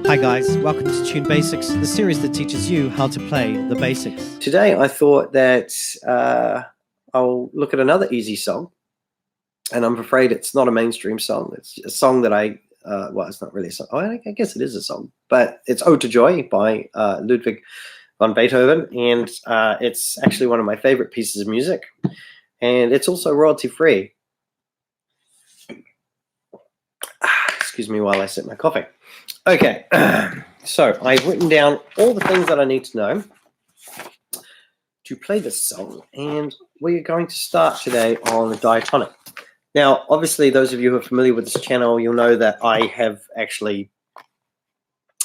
Hi guys, welcome to Tune Basics, the series that teaches you how to play the basics. Today I thought that I'll look at another easy song, and I'm afraid it's not a mainstream song. It's a song that well, it's not really a song. Oh, I guess it is a song, but it's Ode to Joy by Ludwig van Beethoven, and it's actually one of my favorite pieces of music, and it's also royalty free. Excuse me while I sip my coffee. Okay, so I've written down all the things that I need to know to play this song, and we're going to start today on the diatonic. Now, obviously, those of you who are familiar with this channel, you'll know that I have actually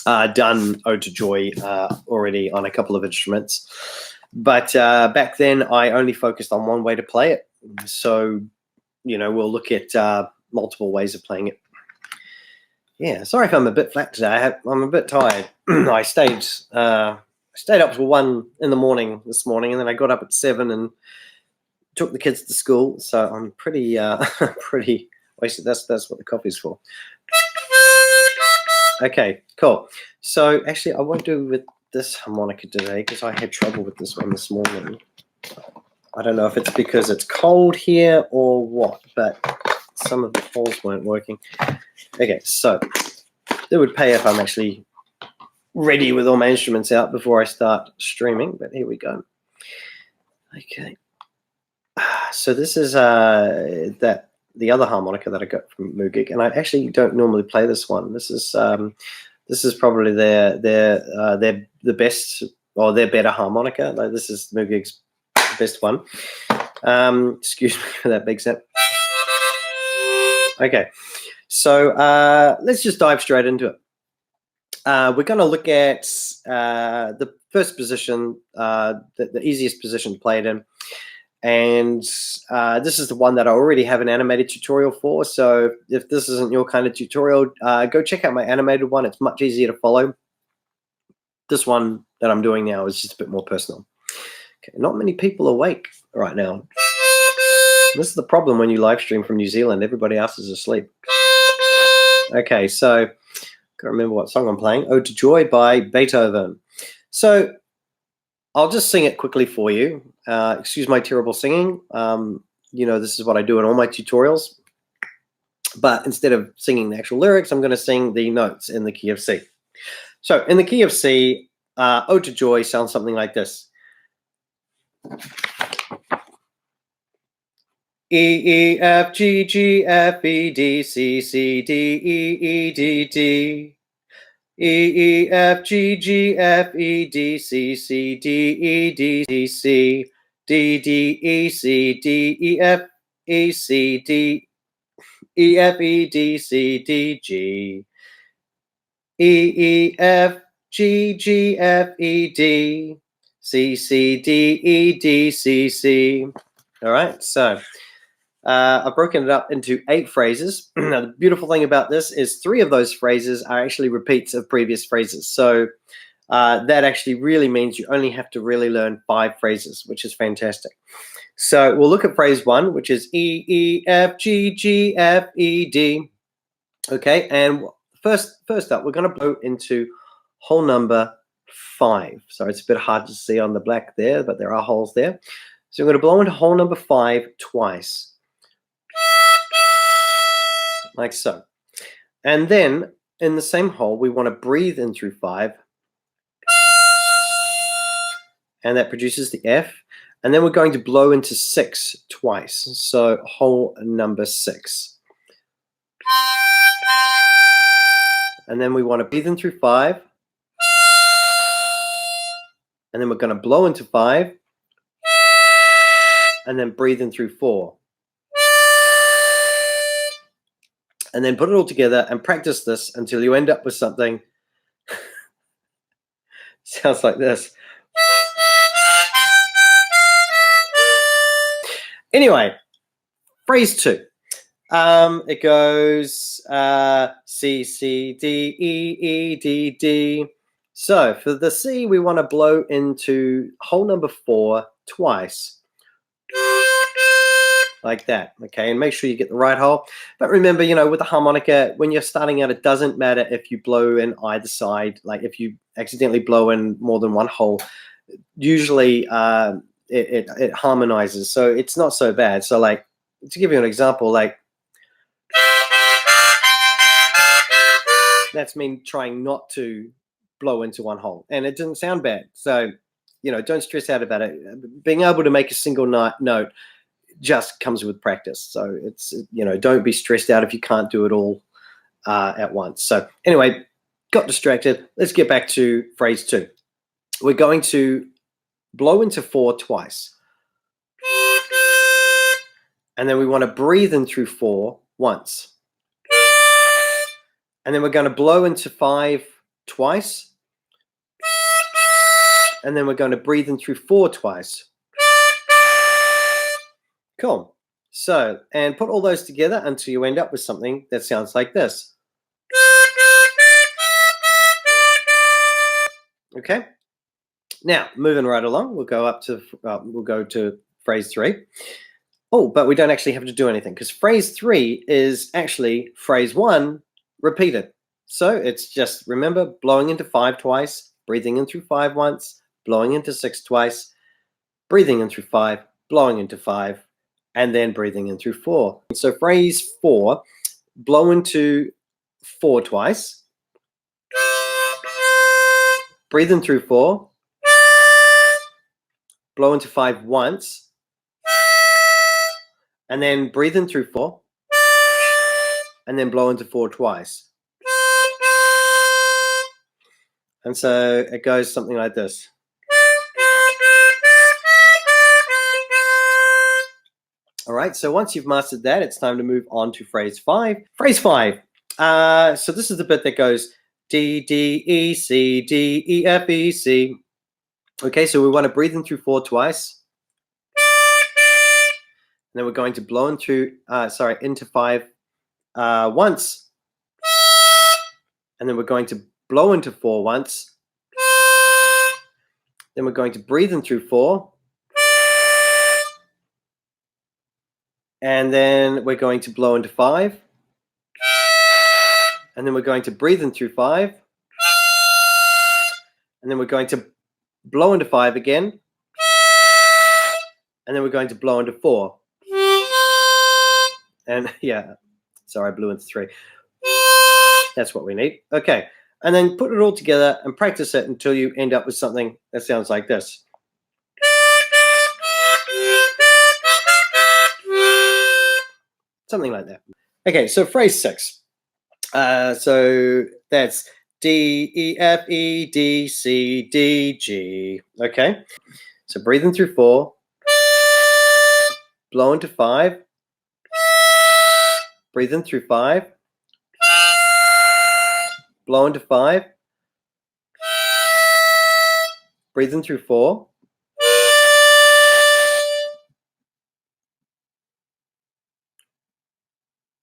done Ode to Joy already on a couple of instruments, but back then I only focused on one way to play it. So, we'll look at multiple ways of playing it. Yeah, sorry if I'm a bit flat today. I'm a bit tired. I stayed up till 1 in the morning this morning, and then I got up at 7 and took the kids to school. So I'm pretty pretty wasted. That's what the coffee's for. Okay, cool. So actually, I won't do with this harmonica today because I had trouble with this one this morning. I don't know if it's because it's cold here or what, but some of the holes weren't working. Okay, so it would pay if I'm actually ready with all my instruments out before I start streaming, but here we go. Okay, so this is the other harmonica that I got from Moogig, and I actually don't normally play this one. This is probably the best, or their better harmonica. Like, this is Moogig's best one. Excuse me for that big snap. Okay, so let's just dive straight into it. We're going to look at the first position, the easiest position to play it in. And this is the one that I already have an animated tutorial for. So if this isn't your kind of tutorial, go check out my animated one. It's much easier to follow. This one that I'm doing now is just a bit more personal. Okay, not many people are awake right now. This is the problem when you live stream from New Zealand. Everybody else is asleep. Okay, so can't remember what song I'm playing. Ode to Joy by Beethoven. So I'll just sing it quickly for you. Excuse my terrible singing. This is what I do in all my tutorials. But instead of singing the actual lyrics, I'm going to sing the notes in the key of C. So in the key of C, Ode to Joy sounds something like this. E, E, F, G, G, F, E, D, C, C, D, E, E, D, D. E, E, F, G, G, F, E, D, C, C, D, E, D, D, C, D, D, E, C, D, E, F, E, C, D, E, F, E, D, C, D, G. E, E, F, G, G, F, E, D, C, C, D, E, D, C, C. All right, so I've broken it up into 8 phrases. Now, the beautiful thing about this is 3 of those phrases are actually repeats of previous phrases. So that actually really means you only have to really learn 5 phrases, which is fantastic. So we'll look at phrase 1, which is E, E, F, G, G, F, E, D. Okay, and first up, we're going to blow into hole number 5. So it's a bit hard to see on the black there, but there are holes there. So we're going to blow into hole number 5 twice. Like so. And then in the same hole, we want to breathe in through 5. And that produces the F. And then we're going to blow into 6 twice. So hole number 6. And then we want to breathe in through 5. And then we're going to blow into 5. And then breathe in through 4. And then put it all together and practice this until you end up with something sounds like this. Anyway, phrase 2. It goes C, C, D, E, E, D, D. So for the C, we want to blow into hole number 4 twice. like that, okay? And make sure you get the right hole. But remember, with the harmonica, when you're starting out, it doesn't matter if you blow in either side. Like if you accidentally blow in more than one hole, usually it harmonizes, so it's not so bad. So like, to give you an example, like that's me trying not to blow into one hole, and it didn't sound bad. So don't stress out about it. Being able to make a single note just comes with practice. So it's, don't be stressed out if you can't do it all at once. So anyway, got distracted. Let's get back to phrase 2. We're going to blow into 4 twice. And then we want to breathe in through 4 once. And then we're going to blow into 5 twice. And then we're going to breathe in through 4 twice. Cool. So, and put all those together until you end up with something that sounds like this. Okay. Now, moving right along, we'll go to phrase 3. Oh, but we don't actually have to do anything, because phrase 3 is actually phrase 1 repeated. So it's just, remember, blowing into 5 twice, breathing in through 5 once, blowing into 6 twice, breathing in through 5, blowing into 5, and then breathing in through 4. So phrase 4, blow into 4 twice, breathe in through 4, blow into 5 once, and then breathe in through 4, and then blow into 4 twice. And so it goes something like this. All right, so once you've mastered that, it's time to move on to phrase 5. Phrase 5. So this is the bit that goes D, D, E, C, D, E, F, E, C. Okay, so we want to breathe in through 4 twice. And then we're going to blow in through, into 5 once. And then we're going to blow into 4 once. Then we're going to breathe in through 4. And then we're going to blow into 5. And then we're going to breathe in through 5. And then we're going to blow into 5 again. And then we're going to blow into 4. And yeah, sorry, I blew into 3. That's what we need. Okay, and then put it all together and practice it until you end up with something that sounds like this. Something like that. Okay, so phrase 6. So that's D, E, F, E, D, C, D, G. Okay, so breathe in through 4, blow into 5, breathe in through 5, blow into 5, breathe in through 4,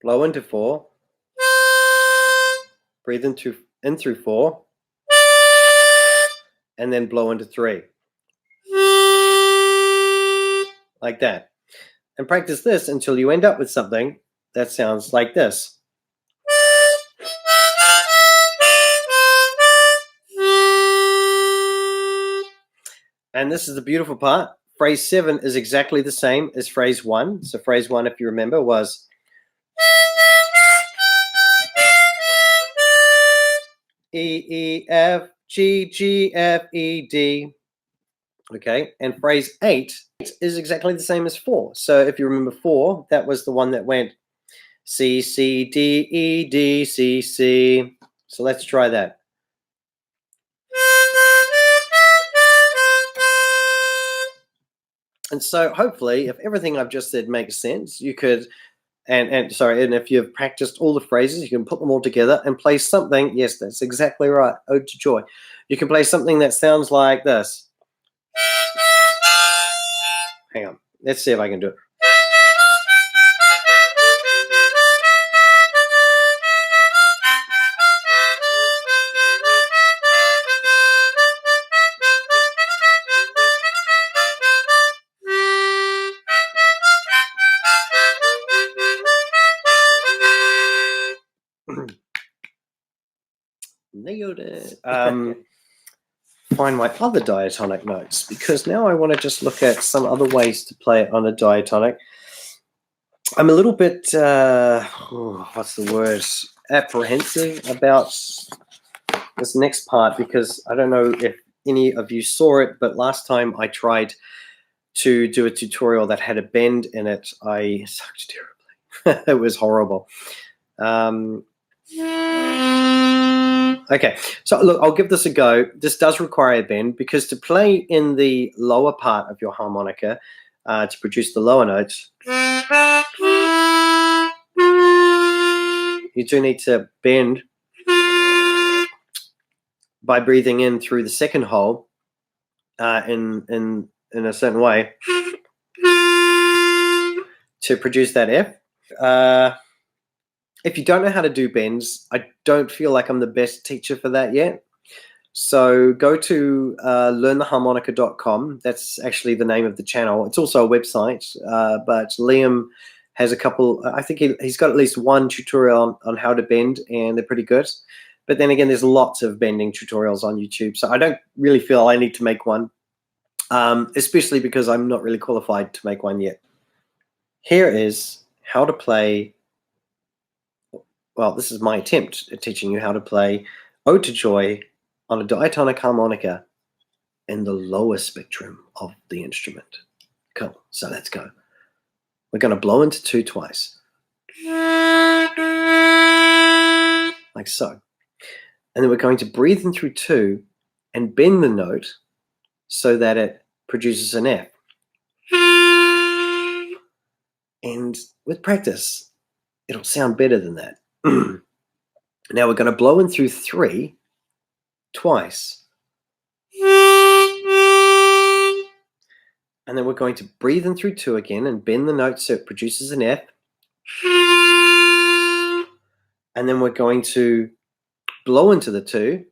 blow into 4, breathe in through 4, and then blow into 3. Like that. And practice this until you end up with something that sounds like this. And this is the beautiful part. Phrase 7 is exactly the same as phrase 1. So phrase 1, if you remember, was E, E, F, G, G, F, E, D. Okay, and phrase 8 is exactly the same as 4. So if you remember 4, that was the one that went C, C, D, E, D, C, C. So let's try that. And so hopefully, if everything I've just said makes sense, you could, and if you've practiced all the phrases, you can put them all together and play something. Yes, that's exactly right. Ode to Joy. You can play something that sounds like this. Hang on. Let's see if I can do it. nailed it. Find my other diatonic notes, because now I want to just look at some other ways to play it on a diatonic. I'm a little bit, what's the word, apprehensive about this next part, because I don't know if any of you saw it, but last time I tried to do a tutorial that had a bend in it, I sucked terribly. It was horrible. Okay, so look, I'll give this a go. This does require a bend, because to play in the lower part of your harmonica, to produce the lower notes, you do need to bend by breathing in through the second hole in a certain way to produce that F. If you don't know how to do bends, I don't feel like I'm the best teacher for that yet. So go to learntheharmonica.com. That's actually the name of the channel. It's also a website, but Liam has a couple, I think he's got at least one tutorial on how to bend, and they're pretty good. But then again, there's lots of bending tutorials on YouTube, so I don't really feel I need to make one, especially because I'm not really qualified to make one yet. Here is how to play, well, this is my attempt at teaching you how to play Ode to Joy on a diatonic harmonica in the lower spectrum of the instrument. Cool, so let's go. We're going to blow into 2 twice, like so. And then we're going to breathe in through 2 and bend the note so that it produces an F. And with practice, it'll sound better than that. Now we're going to blow in through 3 twice. And then we're going to breathe in through 2 again and bend the note so it produces an F. And then we're going to blow into the 2.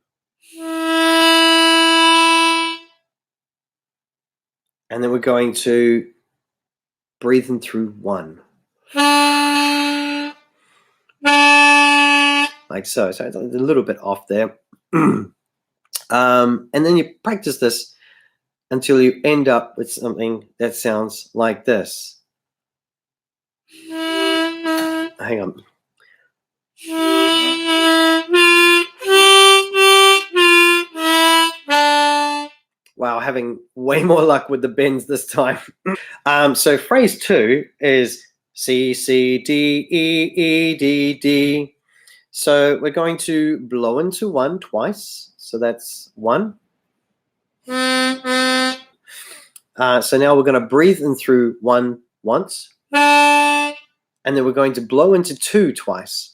And then we're going to breathe in through 1. Like so. So it's a little bit off there. And then you practice this until you end up with something that sounds like this. Hang on. Wow, having way more luck with the bends this time. So phrase 2 is C, C, D, E, E, D, D. So we're going to blow into 1 twice. So that's 1. So now we're going to breathe in through 1 once. And then we're going to blow into 2 twice.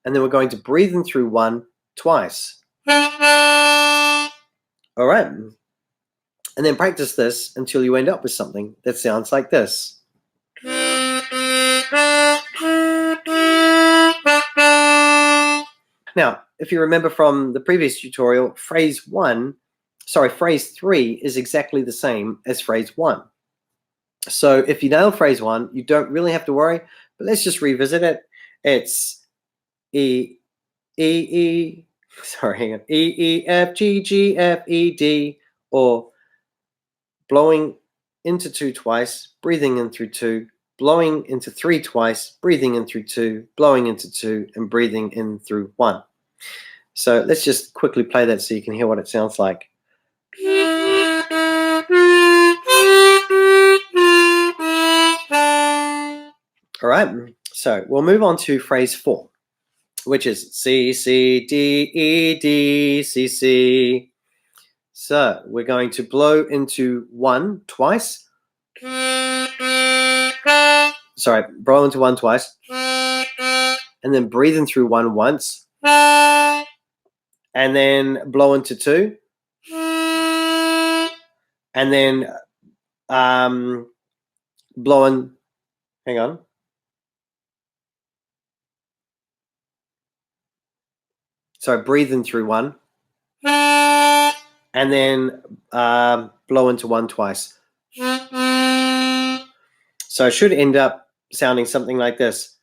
And then we're going to breathe in through 1 twice. All right. And then practice this until you end up with something that sounds like this. Now, if you remember from the previous tutorial, phrase 3 is exactly the same as phrase 1. So if you nail phrase 1, you don't really have to worry, but let's just revisit it. It's E, E, F, G, G, F, E, D, or blowing into 2 twice, breathing in through 2, blowing into 3 twice, breathing in through 2, blowing into 2, and breathing in through 1. So let's just quickly play that so you can hear what it sounds like. All right, so we'll move on to phrase 4, which is C, C, D, E, D, C, C. So we're going to blow into 1 twice. Sorry, blow into 1 twice. And then breathe in through 1 once. And then blow into 2. And then blow in, hang on. So breathe in through 1. And then blow into 1 twice. So it should end up sounding something like this.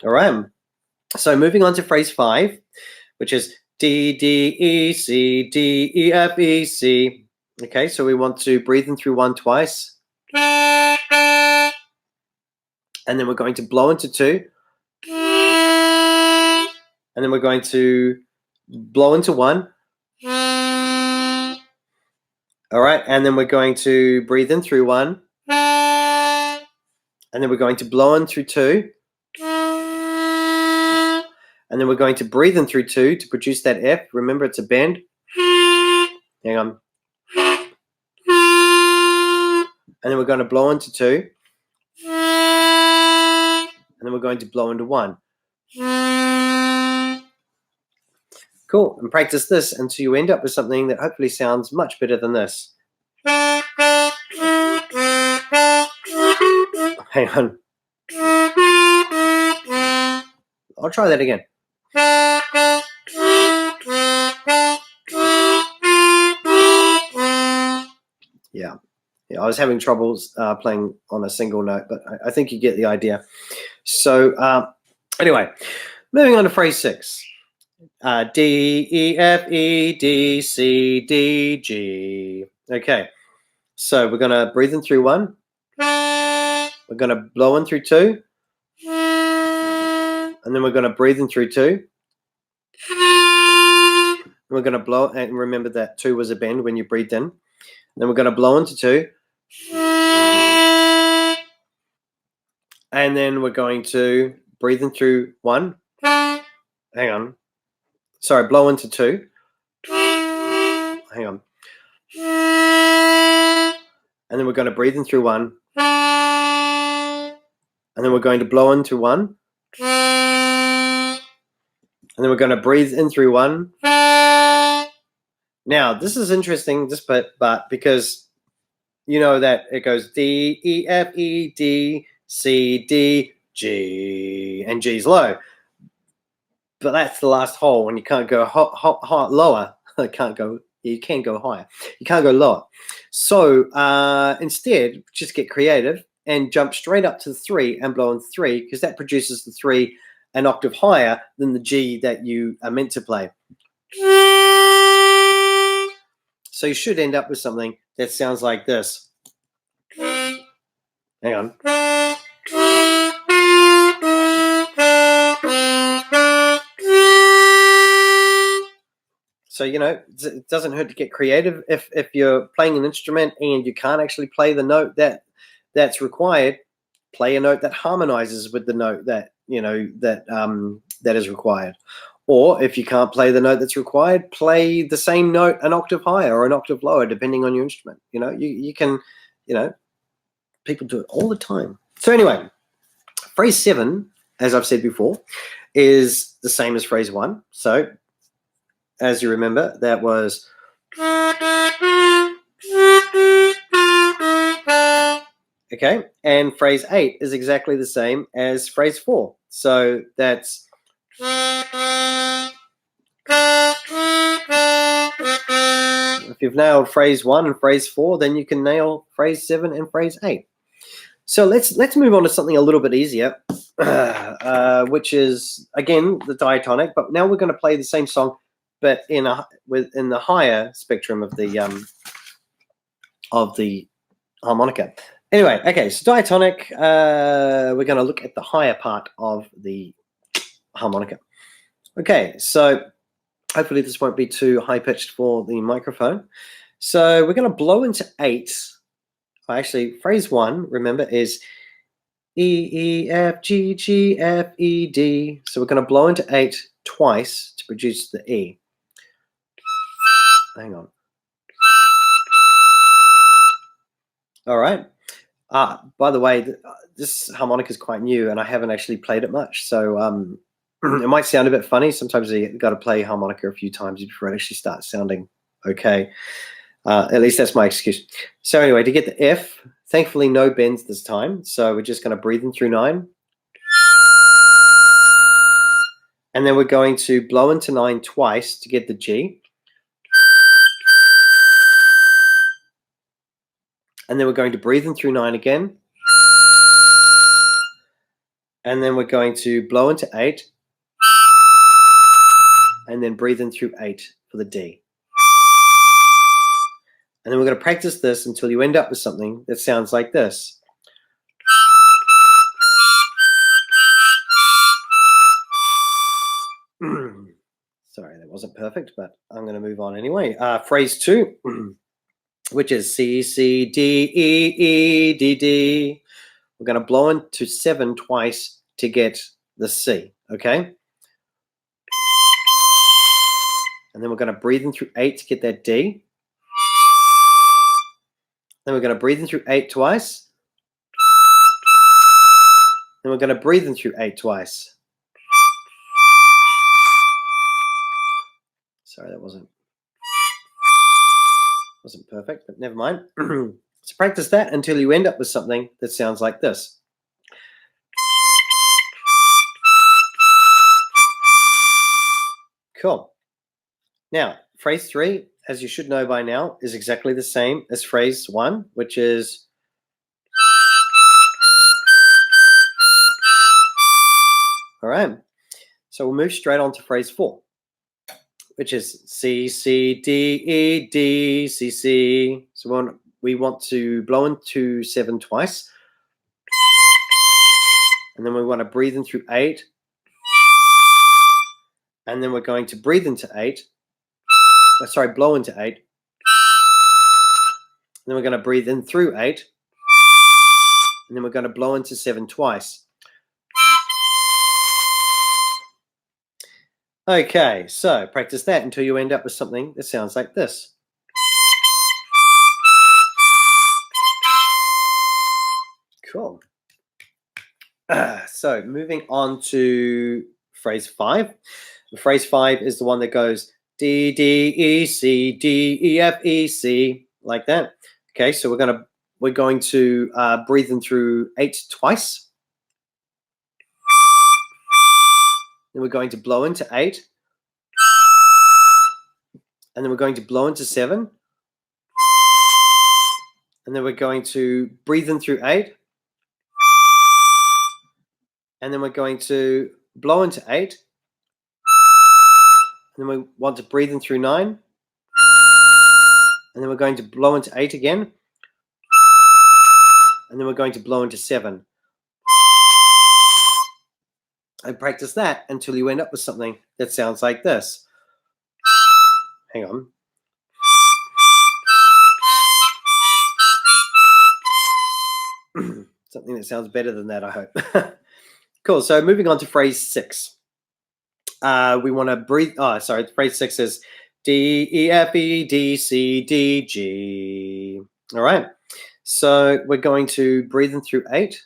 All right. So moving on to phrase 5, which is D, D, E, C, D, E, F, E, C. Okay, so we want to breathe in through 1 twice. And then we're going to blow into 2. And then we're going to blow into 1. All right, and then we're going to breathe in through 1. And then we're going to blow in through 2. And then we're going to breathe in through 2 to produce that F. Remember, it's a bend. Hang on. And then we're going to blow into 2. And then we're going to blow into 1. Cool. And practice this until you end up with something that hopefully sounds much better than this. Hang on. I'll try that again. Yeah, I was having troubles playing on a single note, but I think you get the idea. So anyway, moving on to phrase 6. D, E, F, E, D, C, D, G. Okay, so we're going to breathe in through 1. We're going to blow in through 2. And then we're going to breathe in through 2. And we're going to blow, and remember that 2 was a bend when you breathed in. And then we're going to blow into 2. And then we're going to breathe in through 1. Hang on. Sorry, blow into 2. Hang on. And then we're going to breathe in through 1. And then we're going to blow into 1. And then we're going to breathe in through 1. Now, this is interesting, this bit, but because you know that it goes D, E, F, E, D, C, D, G, and G's low. But that's the last hole, and you can't go lower. You can go higher. You can't go lower. So instead, just get creative and jump straight up to the 3 and blow in 3, because that produces the 3 an octave higher than the G that you are meant to play. So you should end up with something that sounds like this. Hang on. So, it doesn't hurt to get creative. If you're playing an instrument and you can't actually play the note that's required, play a note that harmonizes with the note that is required. Or if you can't play the note that's required, play the same note an octave higher or an octave lower, depending on your instrument. You can, people do it all the time. So anyway, phrase 7, as I've said before, is the same as phrase 1. So as you remember, that was okay, and phrase 8 is exactly the same as phrase 4. So that's if you've nailed phrase 1 and phrase 4, then you can nail phrase 7 and phrase 8. So let's move on to something a little bit easier, which is again the diatonic. But now we're going to play the same song, but in the higher spectrum of the harmonica. Anyway, okay, so diatonic. We're going to look at the higher part of the harmonica. Okay, so hopefully this won't be too high pitched for the microphone. So we're going to blow into 8. Actually, phrase 1, remember, is E, E, F, G, G, F, E, D. So we're going to blow into 8 twice to produce the E. Hang on. All right. By the way, this harmonica is quite new, and I haven't actually played it much. So it might sound a bit funny. Sometimes you got to play harmonica a few times before it actually starts sounding okay. At least that's my excuse. So anyway, to get the F, thankfully no bends this time. So we're just going to breathe in through 9. And then we're going to blow into 9 twice to get the G. And then we're going to breathe in through 9 again. And then we're going to blow into 8. And then breathe in through 8 for the D. And then we're going to practice this until you end up with something that sounds like this. Sorry, that wasn't perfect, but I'm going to move on anyway. Phrase 2, which is C, C, D, E, E, D, D. We're going to blow into 7 twice to get the C, okay? And then we're going to breathe in through 8 to get that D. Then we're going to breathe in through 8 twice. Then we're going to breathe in through 8 twice. Sorry, that wasn't perfect, but never mind. So practice that until you end up with something that sounds like this. Cool. Now, phrase 3, as you should know by now, is exactly the same as phrase 1, which is all right. So we'll move straight on to phrase 4, which is C, C, D, E, D, C, C. So we want to blow into 7 twice. And then we want to breathe in through 8. And then we're going to breathe into 8. Blow into 8. And then we're going to breathe in through 8. And then we're going to blow into 7 twice. Okay, so practice that until you end up with something that sounds like this. Cool. So moving on to phrase 5. Phrase 5 is the one that goes D, D, E, C, D, E, F, E, C, like that. Okay, so we're going to breathe in through 8 twice. Then we're going to blow into 8. And then we're going to blow into 7. And then we're going to breathe in through 8. And then we're going to blow into 8. And then we want to breathe in through 9. And then we're going to blow into 8 again. And then we're going to blow into 7. And practice that until you end up with something that sounds like this. Hang on. Something that sounds better than that, I hope. Cool. So moving on to phrase 6. We want to breathe. Phrase 6 is D, E, F, E, D, C, D, G. All right. So we're going to breathe in through 8.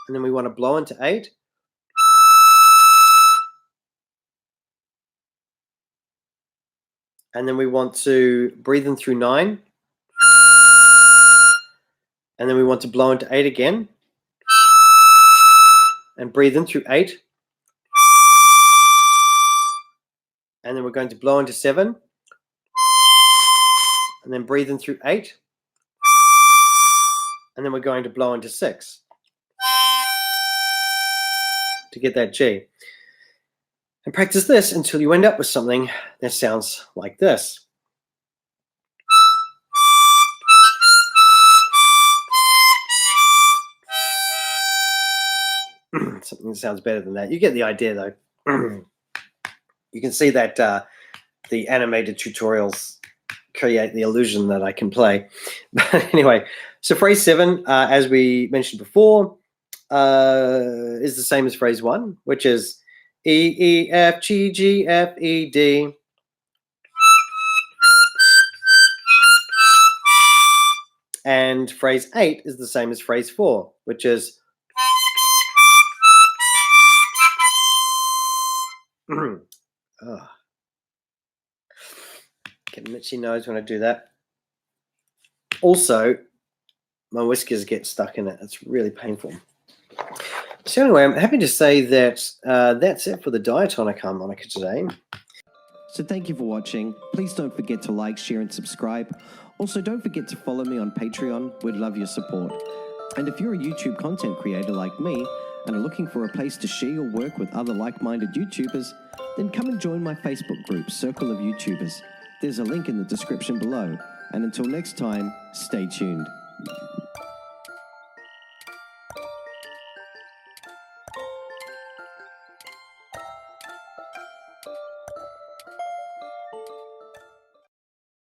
And then we want to blow into 8. And then we want to breathe in through 9. And then we want to blow into 8 again. And breathe in through 8. And then we're going to blow into 7. And then breathe in through 8. And then we're going to blow into 6 to get that G. And practice this until you end up with something that sounds like this. Something that sounds better than that. You get the idea, though. You can see that the animated tutorials create the illusion that I can play. But anyway, so phrase 7, as we mentioned before, is the same as phrase 1, which is E, E, F, G, G, F, E, D. And phrase 8 is the same as phrase 4, which is get an itchy nose when I do that. Also, my whiskers get stuck in it. It's really painful. So anyway, I'm happy to say that that's it for the Diatonic harmonica today. So thank you for watching. Please don't forget to like, share, and subscribe. Also, don't forget to follow me on Patreon. We'd love your support. And if you're a YouTube content creator like me and are looking for a place to share your work with other like-minded YouTubers, then come and join my Facebook group, Circle of YouTubers. There's a link in the description below. And until next time, stay tuned.